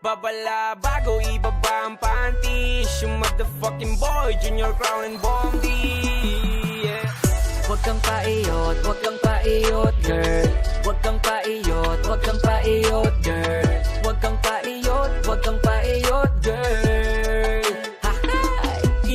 Babala bago ibaba ang panties, yung motherfucking boy, Junior Crown and Bombay. Yeah. Huwag kang paiyot, huwag kang paiyot, girl. Huwag kang paiyot, huwag kang paiyot, girl. Huwag kang paiyot, huwag kang paiyot, girl.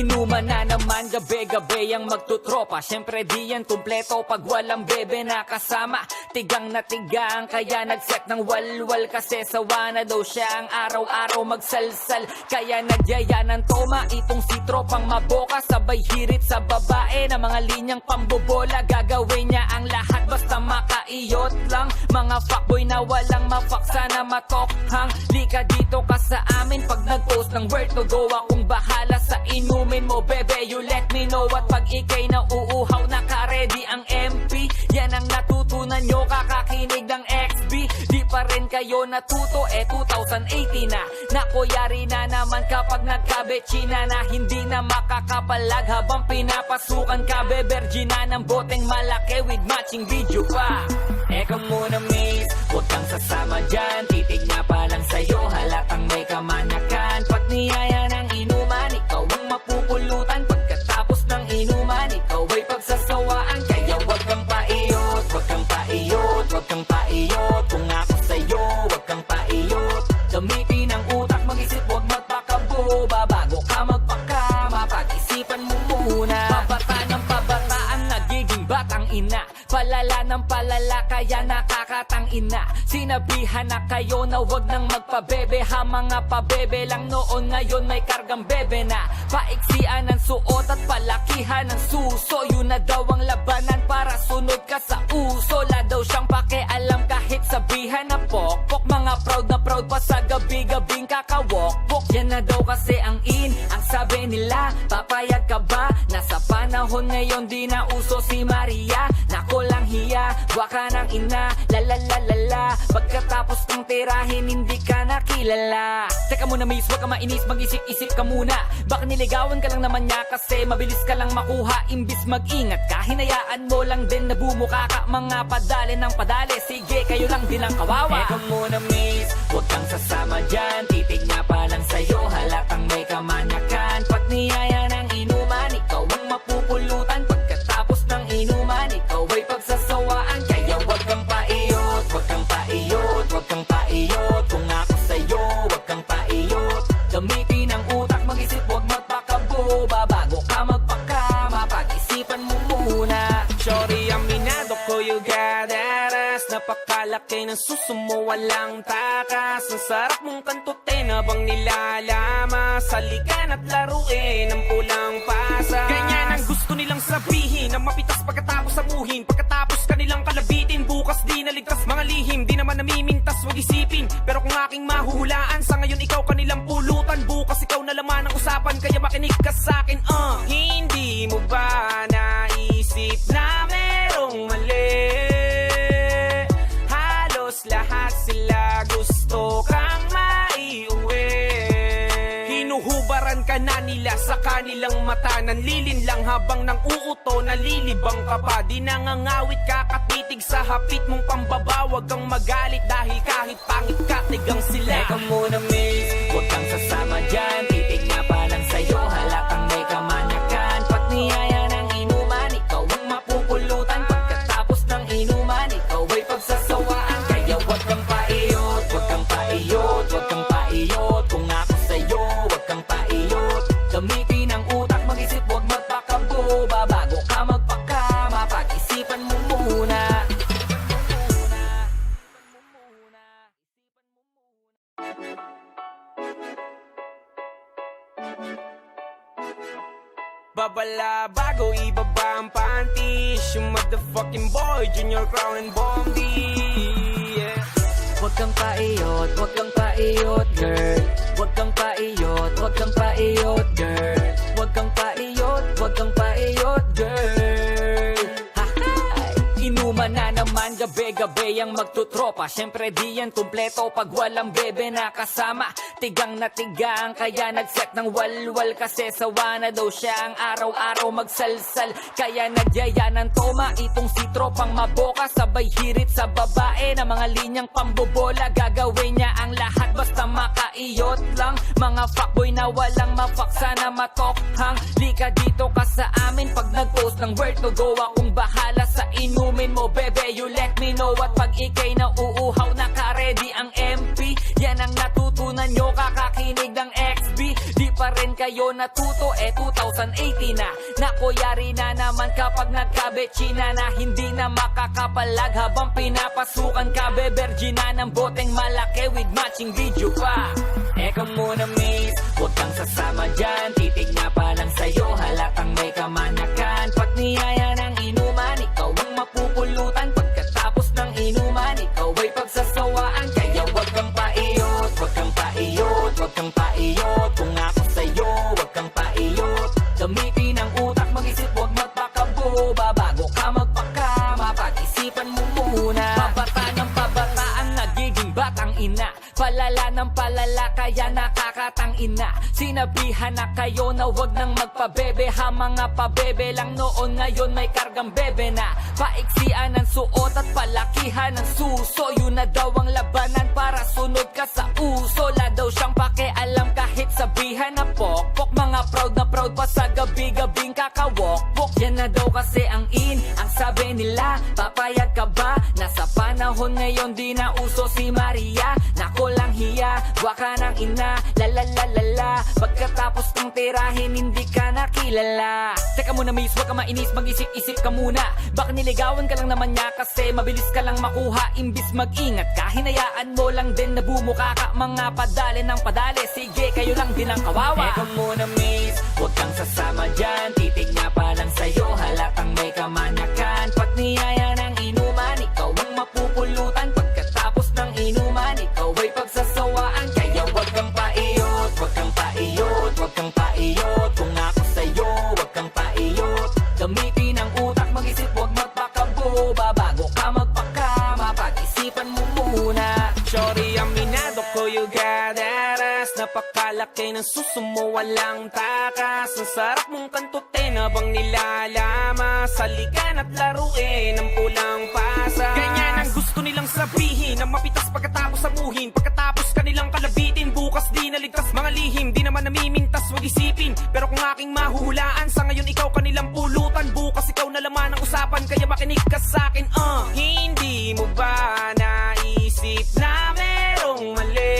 Inuman na naman gabi-gabi ang magtutropa. Siyempre di yan kumpleto pag walang bebe na kasama. Tigang na tigang kaya nagset ng walwal. Kasi sawa na daw siya ang araw-araw magsalsal. Kaya nagyaya ng toma itong si tropang maboka. Sabay hirit sa babae na mga linyang pambobola. Gagawin niya ang lahat basta makaiyot lang. Mga fuckboy na walang mafaksa na matokhang. Lika dito ka sa amin pag nag-post ng where to go. Akong bahala sa inumin mo, bebe, you let me know. At pag ikay na uuhaw, naka-ready ang MP. Yan ang natutunan nyo kakakinig ng XB. Di pa rin kayo natuto, 2018 na. Nakuyari na naman kapag nagkabetsina na hindi na makakapalag habang pinapasukan ka, bebergina ng boteng malaki with matching video pa. Eka muna miss, huwag kang sasama dyan. Titig nga pa lang sa'yo, halatang may kamanakan. Pag niyaya ng inuman, ikaw ang mapupulutan. Pagkatapos ng inuman, ikaw ay pagsasawaan. Kaya huwag kang paiyot, huwag kang paiyot, huwag kang paiyot. Kung ako sa'yo, huwag kang paiyot. Gamitin ang utak, mag-isip, huwag magpakaboba. Bago ka magpakama, pag-isipan mo muna. Pabata ng pabataan, nagiging batang ina. Palala ng palala, kaya nakakatang ina. Sinabihan na kayo na wag nang magpabebe. Ha mga pabebe lang noon, ngayon may kargang bebe na. Paiksian ang suot at palakihan ng suso. Yun na daw ang labanan para sunod ka sa uso. La daw siyang pakialam kahit sabihan na pokpok. Mga proud na proud pa sa gabi-gabing kakawokpok. Yan na daw kasi ang in, ang sabi nila. Papayag ka ba? Nasa panahon ngayon di na uso si Maria. Nako lang hiya, waka ng ina. Lalalalala, pagkatapos kong tirahin hindi ka nakilala. Teka muna miss, wag ka mainis, mag-isip-isip ka muna. Baka niligawan ka lang naman niya kasi mabilis ka lang makuha. Imbis mag-ingat ka, hinayaan mo lang din na bumuka ka. Mga padali ng padali, sige kayo lang din ang kawawa. Teka muna miss, wag kang sasama dyan. Titig nga pa lang sa'yo, halatang may kamanyakan. Pag niyaya ng inuman, ikaw ang mapupulutan. Pagkatapos ng inuman, ikaw ay pagsasawaan. Kaya wag kang paiyot, wag kang paiyot, wag kang paiyot. Kung ako sa'yo, wag kang paiyot. Gamitin ang utak, mag-isip, wag magpakaboba. Bago ka magpakama, pag-isipan mo muna. Sorry, aminado ko you got that ass. Napakalaki ng suso mo, walang takas. Ang sarap mong kantutin habang nilalamas. Saligan at laruin ang pulang pasas. Ganyan ang gusto nilang sabihin, na mapitas pagkatapos samuhin. Pagkatapos kanilang kalabitin, bukas di naligtas mga lihim. Di naman namimintas, wag isipin. Pero kung aking mahuhulaan, sa ngayon ikaw kanilang pulutan. Bukas ikaw na laman ang usapan, kaya makinig ka sa'kin. Hindi mo ba naisip na merong mali? Halos lahat sila gusto kang maiuwi. Hinuhubaran ka na nila sa kanilang mata. Nanlilin lang habang nang uuto, nalilibang ka pa. Di nangangawit ka, katitig sa hapit mong pambaba. Huwag kang magalit dahil kahit pangit ka, tigang sila. Teka muna miss, huwag kang sasama dyan. Titig nga pa lang sa'yo, halatang may kamanyakan. Pag niyaya ng inuman, ikaw ang mapupulutan. Pagkatapos ng inuman, ikaw ay pagsasawaan. Kaya wag kang paiyot, wag kang paiyot, wag kang paiyot. Kung ako sa'yo, wag kang paiyot. Gamitin ang utak, mag-isip, wag magpakaboba. Bago ka magpakama, pag-isipan mo muna. Babala bago ibaba ang panties, yung motherfucking boy, Junior Crown and Bombay. Yeah. Huwag kang paiyot, huwag kang paiyot, girl. Huwag kang paiyot, huwag kang paiyot, girl. Huwag kang paiyot, huwag kang paiyot, girl. Ha-ha! Inuman Inuman na naman gabi-gabi ang magtutropa. Syempre di yan kumpleto pag walang bebe na kasama. Tigang na tigang kaya nagset ng walwal. Kasi sawa na daw siya ang araw-araw magsalsal. Kaya nagyaya ng toma itong si tropang maboka. Sabay hirit sa babae na mga linyang pambobola. Gagawin niya ang lahat basta makaiyot lang. Mga fuckboy na walang mapaksa na matokhang. Lika dito ka sa amin pag nag-post ng word to go. Akong bahala sa inumin mo bebe, you let me know. At pag ikay na uuhaw naka-ready ang MP, yan ang natutunan nyo kakakinig ng XB. Di pa rin kayo natuto, 2018 na. Nakuyari na naman kapag nagkabetsina na. Hindi na makakapalag habang pinapasukan ka bebergina ng boteng malaki with matching video pa. Eka muna miss, huwag kang sasama dyan. Titig na pa lang sa'yo, halatang may kamanakan. Pag niyaya ng inuman, ikaw ang mapupulutan. Pagkatapos ng inuman, ikaw ay pagsasawaan. Kaya huwag kang paiyot, huwag kang paiyot, huwag kang paiyot. Kung ako sa'yo, huwag kang paiyot. Gamitin ang utak, mag-isip, huwag magpakaboba. Bago ka magpakama, pag-isipan mo muna. Pabata ng pabata ang nagiging batang ina. Palala ng palala kaya nakakatang ina. Sinabihan na kayo na wag nang magpabebe. Ha mga pabebe lang noon, ngayon may kargang bebe na. Paiksian ng suot at palakihan ng suso. Yun na daw ang labanan para sunod ka sa uso. La daw siyang pakialam kahit sabihan na pokpok. Mga proud na proud pa sa gabi-gabing kakawokpok. Yan na daw kasi ang in, ang sabi nila. Papayag ka ba? Nasa panahon ngayon di na uso si Maria. Nako lang hiya, waka ng ina, lalalalala. Pagkatapos ng tirahin, hindi ka nakilala. Teka muna miss, wag ka mainis, mag-isip-isip ka muna. Baka niligawan ka lang naman niya kasi mabilis ka lang makuha. Imbis mag-ingat ka, hinayaan mo lang din na bumuka ka. Mga padali ng padali, sige kayo lang din ang kawawa. Teka muna miss, wag kang sasama dyan. Titig nga pa lang sa'yo, halatang may kamanakan. Pag niyaya ng inuman, ikaw ang mapupulutan. Pagkatapos ng inuman, ikaw ay pagsasawaan. Kaya wag kang paiyot, wag kang paiyot, wag kang paiyot. Kung ako sa'yo, wag kang paiyot. Gamitin ang utak, mag-isip, wag magpakaboba. Bago ka magpakama, pag-isipan mo muna. Sorry, aminado ko you got that ass. Napakalaki ng suso mo, walang takas. Ang sarap mong kantutin habang nilalama. Salikan at laruin ang pulang pasas. Ganyan ang gusto nilang sabihin, na mapitas pagkatapos samuhin. Pagkatapos kanilang kalabitin, bukas di naligtas mga lihim. Di naman namimintas, wag isipin. Pero kung aking mahuhulaan, sa ngayon ikaw kanilang pulutan. Bukas ikaw na laman ang usapan, kaya makinig ka sa'kin. Hindi mo ba naisip na merong mali?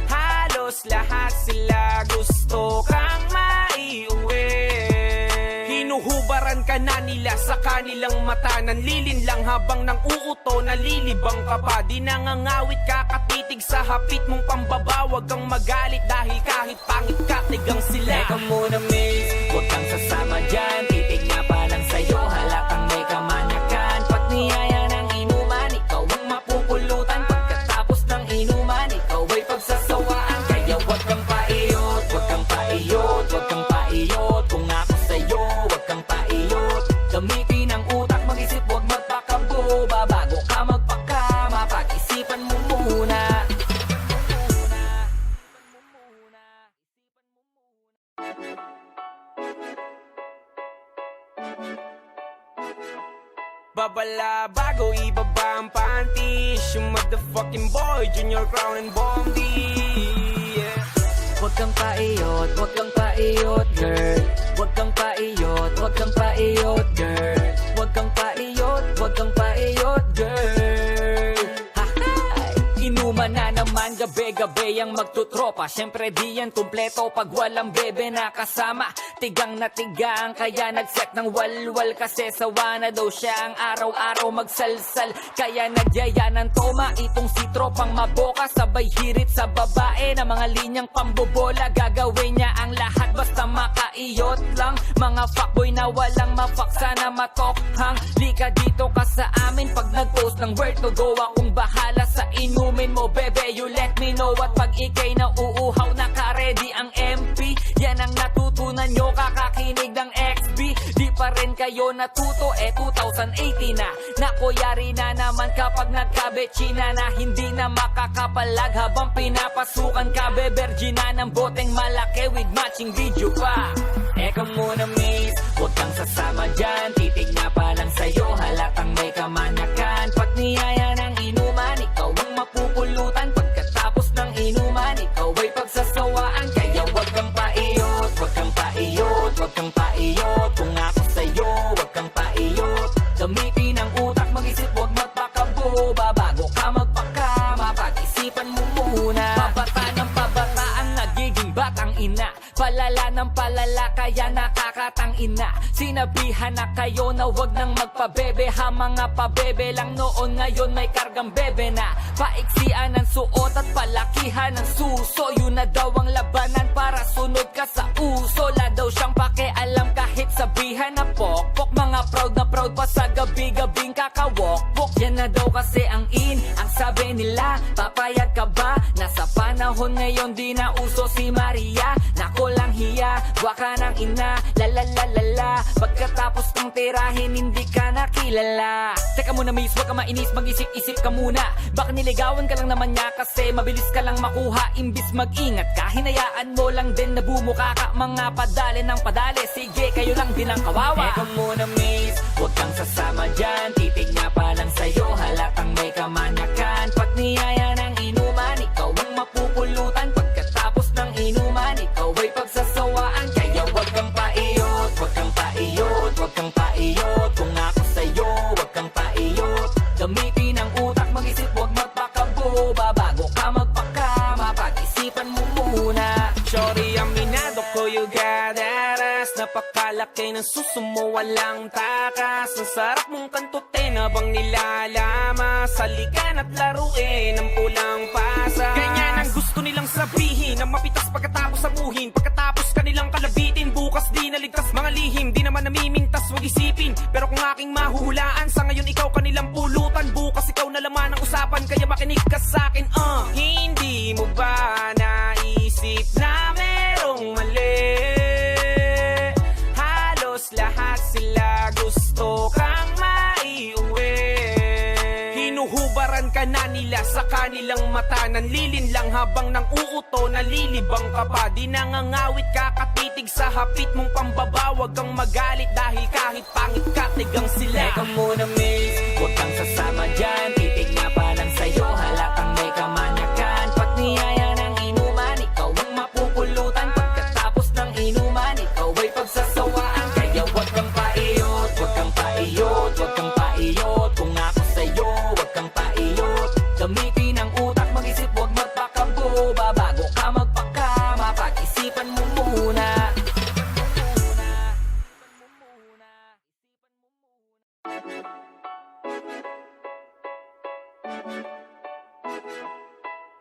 Halos lahat sila gusto kang maiuwi. Hinuhubaran ka na nila sa kanilang mata. Nanlilin lang habang nang uuto, nalilibang ka pa. Di nangangawit ka, katitig sa hapit mong pambaba. Huwag kang magalit dahil kahit pangit ka, tigang sila. Teka muna miss, huwag kang sasama dyan. Titig nga pa lang sa'yo, halatang may kamanakan. Pag niyaya ng inuman, ikaw ang mapupulutan. Pagkatapos ng inuman, ikaw ay pagsasawaan. Kaya wag kang paiyot, wag kang paiyot, wag kang paiyot. Kung ako sa'yo, wag kang paiyot. Gamitin ang utak, mag-isip, wag magpakaboba. Bago ka magpakama, pag-isipan mo muna. Babala bago ibaba ang panties. Yung motherfucking boy, Junior Crown and Bombay. Yeah. Wag kang paiyot, wag kang paiyot, girl. Wag kang paiyot, wag kang paiyot, girl. Wag kang paiyot, wag kang paiyot, girl. Hahay! Inuman na naman gabi-gabi ang magtutropa. Syempre di yan kumpleto pag walang bebe na kasama. Tigang na tigang kaya nagset ng walwal. Kasi sawa na daw siya ang araw-araw magsalsal. Kaya nagyaya ng toma itong si tropang maboka. Sabay hirit sa babae na mga linyang pambobola. Gagawin niya ang lahat basta makaiyot lang. Mga fuckboy na walang mapaksa na matokhang. Lika dito ka sa amin pag nag-post ng word to go. Akong bahala sa inumin mo bebe, you let me know. At pag ikay na uuhaw naka-ready ang MP, yan ang natutunan nyo kakakinig ng XB. Di pa rin kayo natuto, 2018 na. Naku, yari na naman kapag nagkabetsina na. Hindi na makakapalag habang pinapasukan ka. Bebergina ng boteng malaki with matching video pa. Eka muna miss, huwag kang sasama dyan. Titig na pa lang sa'yo, halatang may kamanakan. Pag niyaya ng inuman, ikaw ang mapupulutan. Pagkatapos ng inuman, ikaw ay pagsasawaan. Kaya huwag kang paiyot, huwag kang paiyot, huwag kang paiyot. Kung ako sa'yo, huwag kang paiyot. Gamitin ang utak, mag-isip, huwag magpakaboba. Bago ka magpakama, pag-isipan mo muna. Pabata ng pabata ang nagiging batang ina. Palala ng palala, kaya nakakatang ina. Sinabihan na kayo na wag nang magpabebe ha. Mga pabebe lang noon, ngayon may kargang bebe na. Paiksian ng suot at palakihan ng suso. Yun na daw ang labanan para sunod ka sa uso. La daw siyang pakialam kahit sabihan na pokpok. Mga proud na proud pa sa gabi-gabing kakawokpok. Yan na daw kasi ang in, ang sabi nila. Papayag ka ba? Nasa panahon ngayon di na uso si Maria. Nako lang hiya, waka ng ina. Lalalalala, pagkatapos kang tirahin hindi ka nakilala. Teka muna miss, wag ka mainis, mag-isip-isip ka muna. Baka niligawan ka lang naman niya kasi mabilis ka lang makuha. Imbis mag-ingat ka, hinayaan mo lang din na bumuka ka. Mga padali ng padali, sige kayo lang din ang kawawa. Teka muna miss, wag kang sasama dyan. Titig nga pa lang sa'yo, halatang may kamanakan. Pag niyaya ng inuman, ikaw ang mapupulutan. Pagkatapos ng inuman, ikaw ay pagsasawaan. Kaya wag kang paiyot, wag kang paiyot, wag kang paiyot. Kung ako sa'yo, wag kang paiyot. Gamitin ang utak, mag-isip, wag magpakaboba. Bago ka magpakama, pag-isipan mo muna. Sorry, aminado ko you got that ass. Napakalaki ng suso mo, walang takas. Ang sarap mong kantutin habang nilalamas. Salikan at laruin ang pulang pasas. Ganyan ang gusto nilang sabihin, na mapitas pagkatapos sabuhin. Pagkatapos kanilang kalabitin, bukas di naligtas mga lihim. Di naman namimintas, wag isipin. Pero kung aking mahuhulaan, sa ngayon ikaw kanilang pulutan. Bukas ikaw na laman ang usapan, kaya makinig ka sa'kin. Hindi mo ba naisip na merong mali? Halos lahat sila gusto kang maiuwi. Hinuhubaran ka na nila sa kanilang mata. Nanlilin lang habang nang uuto, nalilibang ka pa. Di nangangawit ka, katitig sa hapit mong pambaba. Huwag kang magalit dahil kahit pangit ka, tigang sila. Teka muna miss, huwag kang sasama dyan. Titig nga pa lang sa'yo, halatang may kamanakan. Pag niyaya ng inuman, ikaw ang mapupulutan. Pagkatapos ng inuman, ikaw ay pagsasawaan. Kaya wag kang paiyot, wag kang paiyot, wag kang paiyot. Kung ako sa'yo, wag kang paiyot. Gamitin ang utak, mag-isip, wag magpakaboba. Bago ka magpakama, pag-isipan mo muna.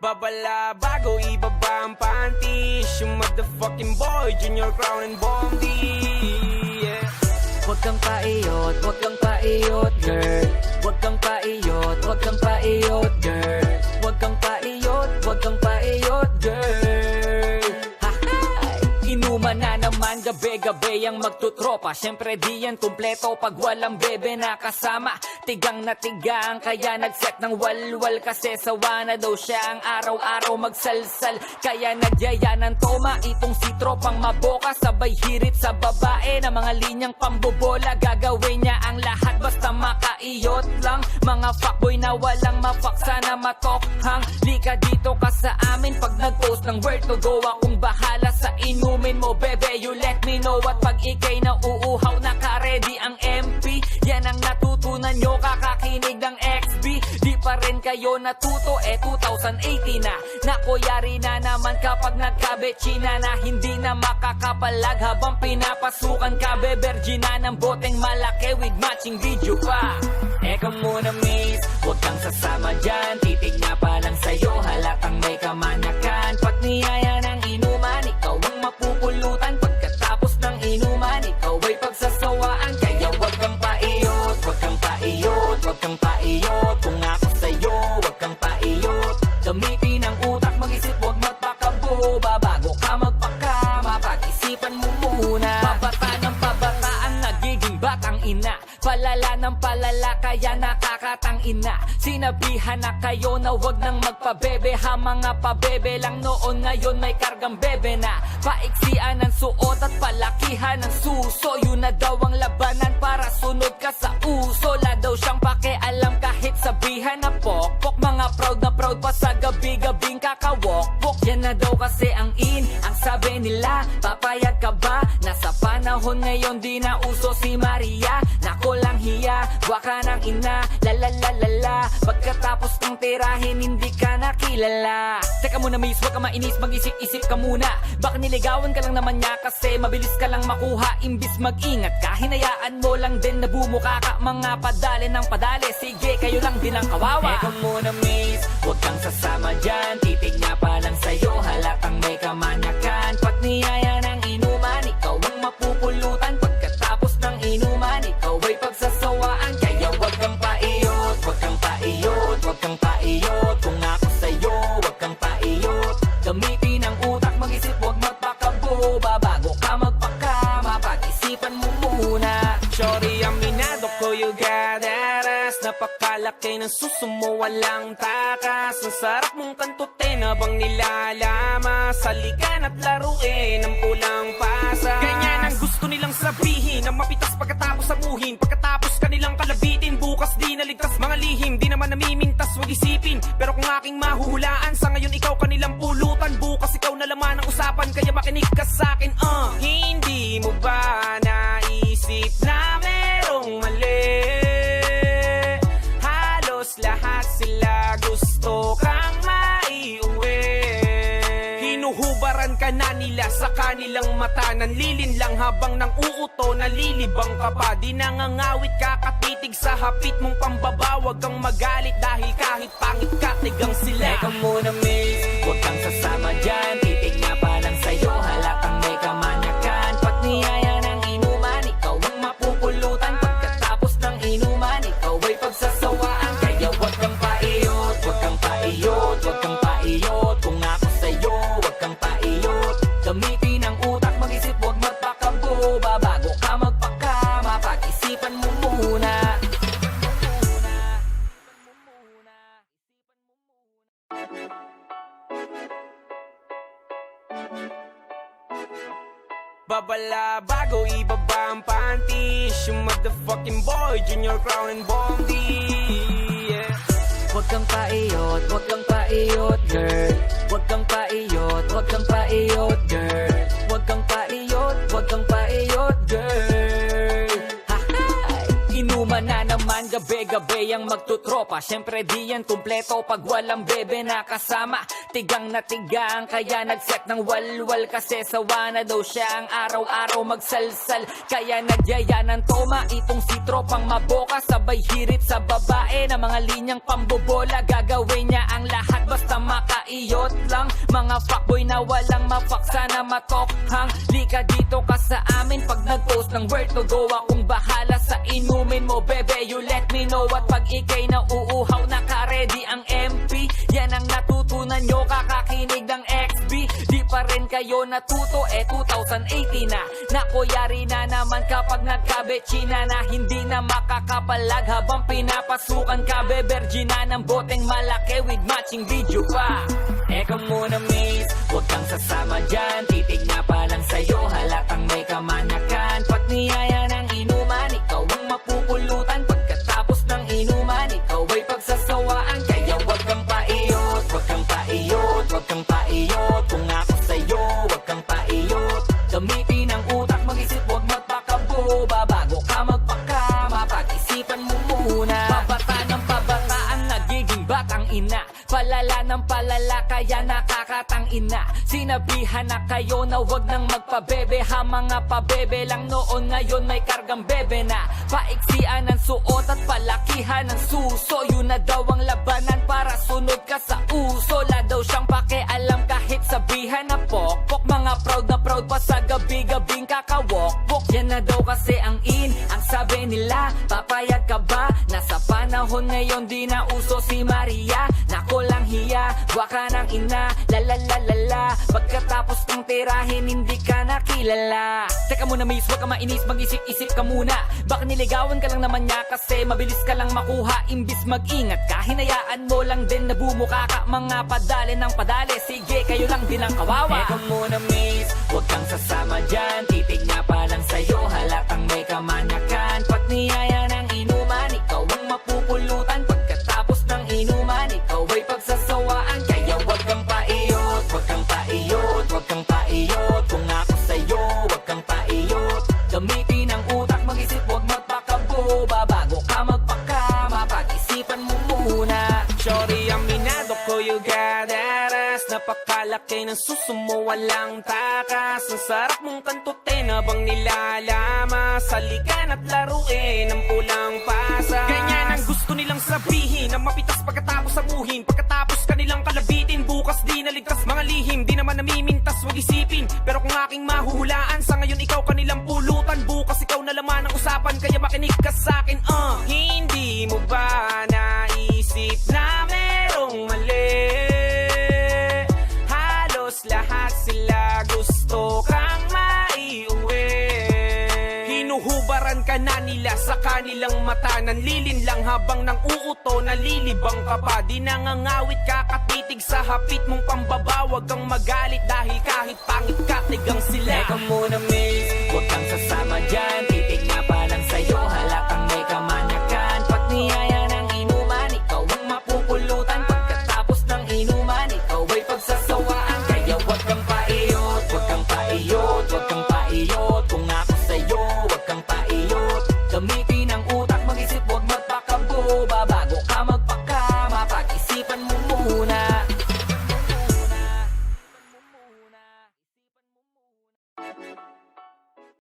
Babala bago ibaba ang panties. Yung motherfucking boy, Junior Crown and Bombay. Yeah. Wag kang paiyot, wag kang paiyot, girl. Wag kang paiyot, wag kang paiyot, girl. Wag kang paiyot, wag kang paiyot, girl. Ha-hay! Inuman na naman gabi-gabi ang magtutropa. Siyempre di yan kumpleto pag walang bebe na kasama. Tigang na tigang, kaya nagset ng walwal. Kasi sawa na daw siya ang araw-araw magsalsal. Kaya nagyaya ng toma itong si tropang maboka. Sabay hirit sa babae na mga linyang pambobola. Gagawin niya ang lahat basta makaiyot lang. Mga fuckboy na walang mapaksa na matokhang. Lika dito ka sa amin pag nag-post ng where to go. Akong bahala sa inumin mo, bebe, you let me know. At pag ikay na uuhaw, naka-ready ang MP. Yan ang natutunan nyo kakakinig ng XB. Di pa rin kayo natuto, 2018 na. Nako, yari na naman kapag nagkabetsina na. Hindi na makakapalag habang pinapasukan ka. Bebergina ng boteng malaki with matching video pa. Eka muna miss, huwag kang sasama dyan. Titig nga pa lang sa'yo, halatang may kamanakan. Pag niyaya ng inuman, ikaw ang mapupulutan. Pagkatapos ng inuman, ikaw ay pagsasawaan. Kaya wag kang paiyot, wag kang paiyot, wag kang paiyot. Kung ako sa'yo, wag kang paiyot. Gamitin ang utak, mag-isip, wag magpakaboba. Bago ka magpakama, pag-isipan mo muna. Pabata ng pabata ang nagiging batang kaya nakakatangina. Sinabihan na kayo na wag nang magpabebe, ha mga pabebe lang noon, ngayon may kargang bebe na. Paiksian ang suot at palakihan ng suso, yun na daw ang labanan para sunod ka sa uso. La daw siyang pakialam kahit sabihan na pokpok, mga proud na proud pa sa gabi-gabing kakawokpok. Yan na daw kasi ang in, ang sabi nila, papayag ka ba? Nasa panahon ngayon di na uso si Maria. Nako lang hiya, waka ng ina, lalalalala. Pagkatapos kang tirahin, hindi ka nakilala. Teka muna miss, wag ka mainis, mag-isip-isip ka muna. Baka niligawan ka lang naman niya kasi mabilis ka lang makuha. Imbis mag-ingat ka, hinayaan mo lang din na bumuka ka. Mga padali ng padali, sige kayo lang din ang kawawa. Teka muna miss, wag kang sasama dyan. Titig nga pa lang sa'yo, halatang may kamanyakan. Pag niyaya ng inuman, ikaw ang mapupulutan. Pagkatapos ng inuman, ikaw ay pagsasawaan. Kaya wag kang paiyot, wag kang paiyot, wag kang paiyot. Kung ako sa'yo, wag kang paiyot. Gamitin ang utak, mag-isip, wag magpakaboba. Bago ka magpakama, pag-isipan mo muna. Shorty, aminado ko you got that ass. Napakalaki ng suso mo, walang takas. Ang sarap mong kantutin habang nilalamas. Saligan at laruin ang pulang pasas. Ganyan ang gusto nilang sabihin, ang mapitas pagkatapos samuhin. Pagkatapos kanilang kalabitin, bukas di naligtas mga lihim. Di naman namimintas, wag isipin. Pero kung aking mahuhulaan, sa ngayon ikaw kanilang pulutan. Bukas ikaw na laman ang usapan, kaya makinig ka sa'kin. Hindi mo ba naisip na merong mali? Halos lahat sila gusto kang maiuwi. Hinuhubaran ka na nila sa kanilang mata. Nanlilin lang habang nang uuto, nalilibang ka pa. Di nangangawit ka, katitig sa hapit mong pambaba. Huwag kang magalit dahil kahit pangit ka, tigang sila. Teka muna miss, wag kang sasama dyan. Titig nga pa lang sa'yo, halatang may kamanyakan. Pag niyaya ng inuman, ikaw ang mapupulutan. Pagkatapos ng inuman, ikaw ay pagsasawaan. Kaya wag kang paiyot, wag kang paiyot, wag kang paiyot. Kung ako sa'yo, wag kang paiyot. Gamitin ang utak, mag-isip, wag magpakaboba. Bago ka magpakama, pag-isipan mo muna. Babala bago ibaba ang panties. You motherfucking boy, Junior Crown and Bondi. Yeah. Wag kang paiyot, wag kang paiyot, girl. Wag kang paiyot, wag kang paiyot, girl. Wag kang paiyot, wag kang paiyot, girl. Ha-hay! Inuman na naman gabi-gabi ang magtutropa. Siyempre di yan kumpleto pag walang bebe na kasama. Tigang na tigang kaya nagset ng walwal. Kasi sawa na daw siya ang araw-araw magsalsal. Kaya nagyaya ng toma itong si tropang maboka. Sabay hirit sa babae na mga linyang pambobola. Gagawin niya ang lahat basta makaiyot lang. Mga fuckboy na walang mapaksa na matokhang. Lika dito ka sa amin pag nag-post ng where to go. Akong bahala sa inumin mo bebe, you let me know. At pag ikay na uuhaw, naka-ready ang MP. Yan ang natutunan nyo kakakinig ng XB. Di pa rin kayo natuto, 2018 na. Nakuyari na naman kapag nagkabetsina na. Hindi na makakapalag habang pinapasukan ka bebergina ng boteng malaki with matching video pa. Eka muna miss, wag kang sasama dyan. Titig nga pa lang sa'yo, halatang may kamanyakan. Pag niyaya ng inuman, ikaw ang mapupulutan. Pagkatapos ng inuman, ikaw ay pagsasawaan. Kaya wag kang paiyot, wag kang paiyot, wag kang paiyot. Kung ako sa'yo, wag kang paiyot. Gamitin ang utak, mag-isip, wag magpakaboba. Bago ka magpakama, pag-isipan mo muna. Pabata ng pabataan, nagiging batang ina. Palala ng palala, kaya nakakatangina. Sinabihan na kayo na wag nang magpabebe, ha mga pabebe lang noon, ngayon may kargang bebe na. Paiksian ang suot at palakihan ng suso, yun na daw ang labanan para sunod ka sa uso. La daw siyang pakialam kahit sabihan na pokpok, mga proud na proud pa sa gabi-gabing kakawokpok. Yan na daw kasi ang in, ang sabi nila, papayag ka ba? Nasa panahon ngayon di na uso si Maria. Nako lang hiya, waka ng ina, la. Pagkatapos kong tirahin, hindi ka nakilala. Teka muna miss, wag ka mainis, mag-isip-isip ka muna. Baka niligawan ka lang naman niya kasi mabilis ka lang makuha. Imbis mag-ingat ka, hinayaan mo lang din na bumuka ka. Mga padali ng padali, sige kayo lang din ang kawawa. Teka muna miss, wag kang sasama dyan. Titig nga pa lang sa'yo, halatang may kamanyakan. Pag niyaya ng inuman, ikaw ang mapupulutan. Pagkatapos ng inuman, ikaw ay pagsasawaan. Kaya wag kang paiyot, wag kang paiyot, wag kang paiyot. Kung ako sa'yo, wag kang paiyot. Gamitin ang utak, mag-isip, wag magpakaboba. Bago ka magpakama, pag-isipan mo muna. Shorty, aminado ko you got that ass. Napakalaki ng suso mo, walang takas. Ang sarap mong kantutin habang nilalamas. Salikan at laruin ang pulang pasas. Ganyan ang gusto nilang sabihin, na mapitas pagkatapos sabuhin. Pagkatapos kanilang kalabitin, bukas di naligtas mga lihim. Di naman namimintas, wag isipin. Pero kung aking mahuhulaan, sa ngayon ikaw kanilang pulutan. Bukas ikaw na laman ang usapan, kaya makinig ka sa'kin. Hindi mo ba naisip na merong mali? Halos lahat sila gusto kang maiuwi. Hinuhubaran ka na nila sa kanilang mata. Nanlilin lang habang nang uuto, nalilibang ka pa. Di nangangawit ka, katitig sa hapit mong pambaba. Wag kang magalit dahil kahit pangit ka, tigang sila. Teka muna miss, wag kang sasama dyan.